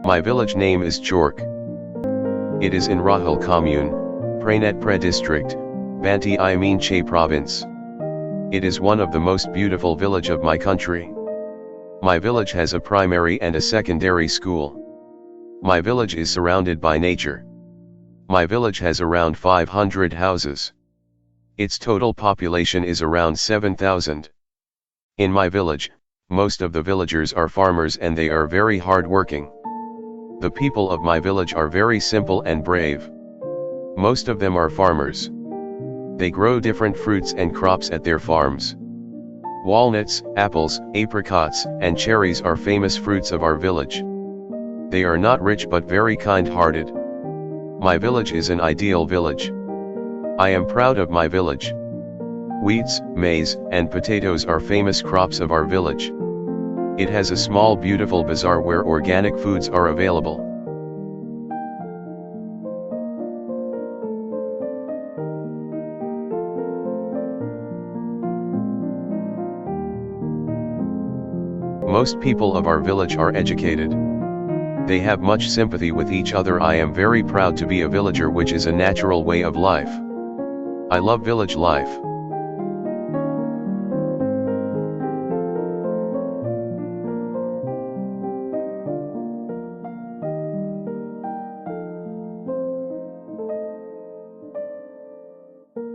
My village name is Chork. It is in Rahul Commune, Pranet Pre District, Banti I Mean Che Province. It is one of the most beautiful village of my country. My village has a primary and a secondary school. My village is surrounded by nature. My village has around 500 houses. Its total population is around 7,000. In my village, most of the villagers are farmers and they are very hard-working. The people of my village are very simple and brave. Most of them are farmers. They grow different fruits and crops at their farms. Walnuts, apples, apricots, and cherries are famous fruits of our village. They are not rich but very kind-hearted. My village is an ideal village. I am proud of my village. Wheats, maize, and potatoes are famous crops of our village. It has a small beautiful bazaar where organic foods are available. Most people of our village are educated. They have much sympathy with each other. I am very proud to be a villager, which is a natural way of life. I love village life.